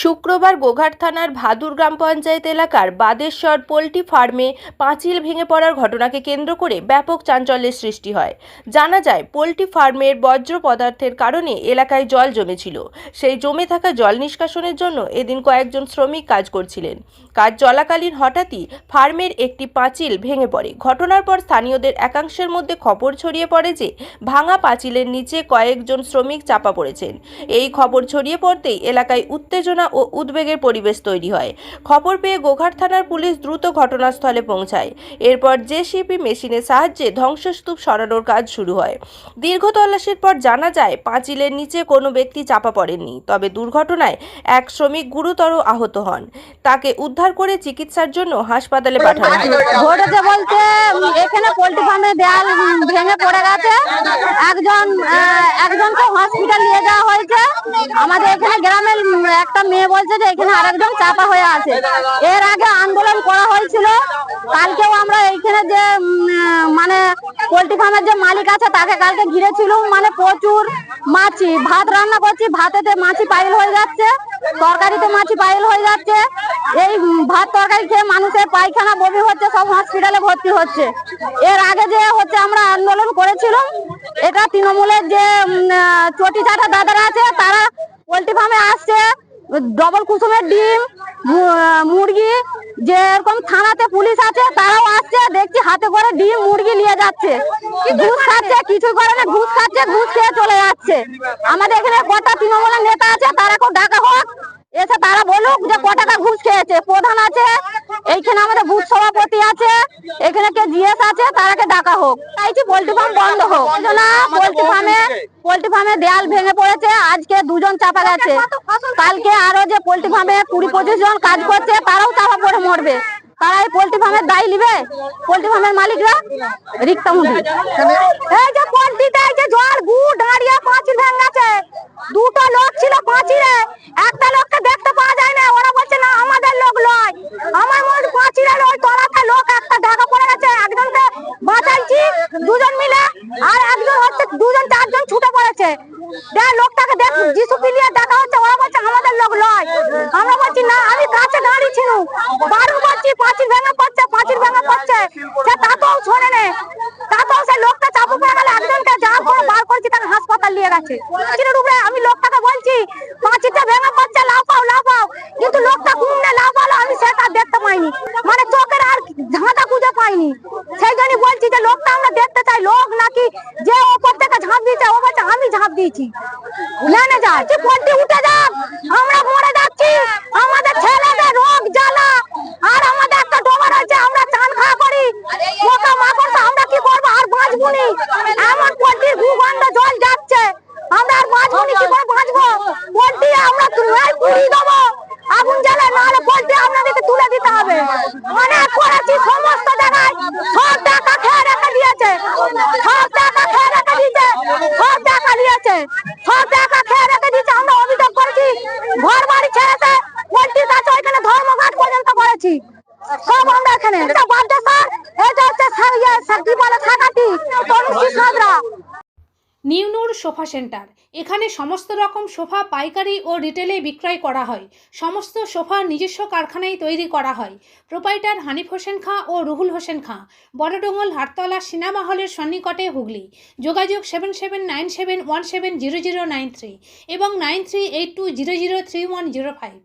শুক্রবার গোঘাট থানার ভাদুর গ্রাম পঞ্চায়েত এলাকার বাদেশ্বর পোল্ট্রি ফার্মে পাঁচিল ভেঙে পড়ার ঘটনাকে কেন্দ্র করে ব্যাপক চাঞ্চল্যের সৃষ্টি হয়। জানা যায়, পোল্ট্রি ফার্মের বর্জ্য পদার্থের কারণে এলাকায় জল জমেছিল। সেই জমে থাকা জল নিষ্কাশনের জন্য এদিন কয়েকজন শ্রমিক কাজ করছিলেন। কাজ চলাকালীন হঠাৎই ফার্মের একটি পাঁচিল ভেঙে পড়ে। ঘটনার পর স্থানীয়দের একাংশের মধ্যে খবর ছড়িয়ে পড়ে যে ভাঙা পাঁচিলের নিচে কয়েকজন শ্রমিক চাপা পড়েছেন। এই খবর ছড়িয়ে পড়তেই এলাকায় উত্তেজনা ও উদ্বেগের পরিবেশ তৈরি হয়। খবর পেয়ে গোঘাট থানার পুলিশ দ্রুত ঘটনাস্থলে পৌঁছায়। এরপর জেসিপি মেশিনের সাহায্যে ধ্বংসস্তূপ সরানোর কাজ শুরু হয়। দীর্ঘ তল্লাশির পর জানা যায়, পাঁচিলের নিচে কোনো ব্যক্তি চাপা পড়েননি। তবে দুর্ঘটনায় এক শ্রমিক গুরুতর আহত হন। তাকে উদ্ধার করে চিকিৎসার জন্য হাসপাতালে পাঠানো হয়। ঘটেছে বলতে এখানে পোল্ট্রি ফার্মের দেয়াল ভেঙে পড়ে গেছে। একজনকে হসপিটাল নিয়ে যাওয়া হয়েছে। আমাদের এখানে গ্রামের একটা মেয়ে বলছে যে এখানে আরেকজন চাপা হয়ে আছে। এর আগে আন্দোলন করা হয়েছিল। কালকেও আমরা এইখানে যে মানে পোল্ট্রি ফার্মের যে মালিক আছে তাকে কালকে ঘিরেছিলাম। মানে প্রচুর মাছি, ভাত রান্না করছি, ভাতেতে মাছি পাইল হয়ে যাচ্ছে, তরকারিতে মাছি পাইল হয়ে যাচ্ছে। এই ভাত তরকারি খেয়ে মানুষের পায়খানা বমি হচ্ছে, সব হসপিটালে ভর্তি হচ্ছে। এর আগে যে হচ্ছে আমরা আন্দোলন করেছিলাম, এটা তৃণমূলের যে চটি চাটা দাদারা আছে তারা পোল্ট্রি ফার্মে আসছে, ডবল কুসুমের ডিম, মুরগি, যে এরকম থানাতে পুলিশ আছে তারাও আসছে, দেখছি হাতে করে ডিম মুরগি নিয়ে যাচ্ছে। ঘুষ খাচ্ছে, কিছু করে না, ঘুষ খাচ্ছে, ঘুষ খেয়ে চলে যাচ্ছে। আমাদের এখানে কটা তৃণমূলের নেতা আছে, তারা খুব ডাকা হোক, এসে তারা বলুক যে ক টাকা ঘুষ খেয়েছে। প্রধান আছে এইখানে, আমাদের বুথ সভাপতি আছে এখানে, কে জিএস আছে, তারাকে ডাকা হোক। চাইছি পোল্ট্রি ফার্ম বন্ধ হোক। পোল্ট্রি ফার্মে দেয়াল ভেঙে পড়েছে, আজকে দুজন চাপা গেছে। কালকে আরো যে পোল্ট্রি ফার্মে 20-25 জন কাজ করছে তারাও চাপা পড়ে মরবে। তারা এই পোল্ট্রি ফার্মের দায় নিবে? পোল্ট্রি ফার্মের মালিকরা রিক্তামুখী। এই যে পোল্ট্রিতে এই যে জল গুড় দাঁড়িয়ে পাঁচিল ভেঙেছে। দুটো লোক ছিল পাঁচিলে, একটা লোককে দেখতে পাওয়া যায় না। ওরা বলছে না আমাদের লোক লয়, আমার মনে পাঁচিলের ওই তলাতে লোক একটা ঢাকা পড়ে গেছে। একজনকে বাঁচাইছি দুজন মিলে, আর একজন হচ্ছে দুজন চারজন ছুটে পড়েছে। লোকটাকে দেখ যিশু পিলিয়ে ডাকা হচ্ছে, ওরা বলছে আমাদের লোক লয়। আমরা বলছি না, আমি কাছে দাঁড়িয়ে ছিল, বারণ করছি পাঁচিল ভেঙে পড়ছে, পাঁচিল ভেঙে পড়ছে। সে তাতেও শোনে না, তাতেও সে লোকটা চাপু পড়ে গেল। একজনকে যা করে বার করছি তাকে হাসপাতাল নিয়ে গেছে। পাঁচিলের উপরে আমি লোকটাকে বলছি পাঁচিলটা ভেঙে পড়ছে, লাফাও লাফাও, কিন্তু লোকটা ঘুমনে লাফালো, আমি সেটা দেখতে পাইনি। মানে চোখের আর ঝাঁটা খুঁজে পাইনি। সেই জন্যই বলছি যে লোকটা আমরা দেখতে চাই। লোক নাকি যে ওপর থেকে ঝাঁপ দিয়েছে, ও বলছে আমি ঝাঁপ দিয়েছি। লেনে যায় পোল্ট্রি উঠে যাক, আমরা মরে যাচ্ছি। আমাদের ছেলেদের রোগ জ্বালা, আর আমাদের একটা ডোবা রয়েছে, আমরা চান খাওয়া করি, পোকা মাকড়, আমরা কি করবো? আর বাঁচবো নি। এমন পোল্ট্রির ভূগন্ধ জল যাচ্ছে, আমরা আর বাঁচবো নি। কি করে বাঁচবো? পোল্ট্রি আমরা পুড়িয়ে দেবো, আগুন জ্বালে, নাহলে পোল্ট্রি আপনাদেরকে তুলে দিতে হবে। অনেক করেছি, সমস্ত জায়গায় সব টাকা খেয়ে রেখে দিয়েছে, সব টাকা খেয়ে রেখে দিয়েছে, সব টাকা নিয়েছে, সব টাকা খেয়ে রেখে দিয়েছে। আমরা অভিযোগ করেছি, ঘর বাড়ি ছেড়েছে, পোল্ট্রির কাছে ওইখানে ধর্মঘাট পর্যন্ত করেছি। সব আমরা এখানে বাদ্যা স্যার, এটা হচ্ছে কি বলে থাকাটি তনুশ্রী সাদরা। নিউনুর সোফা সেন্টার, এখানে সমস্ত রকম সোফা পাইকারি ও রিটেলে বিক্রয় করা হয়। সমস্ত সোফা নিজস্ব কারখানায় তৈরি করা হয়। প্রোপাইটার হানিফ হোসেন খাঁ ও রুহুল হোসেন খাঁ, বড়ডোঙ্গল হাটতলা সিনেমা হলের সন্নিকটে, হুগলি। যোগাযোগ 7797170093 এবং 9382003105।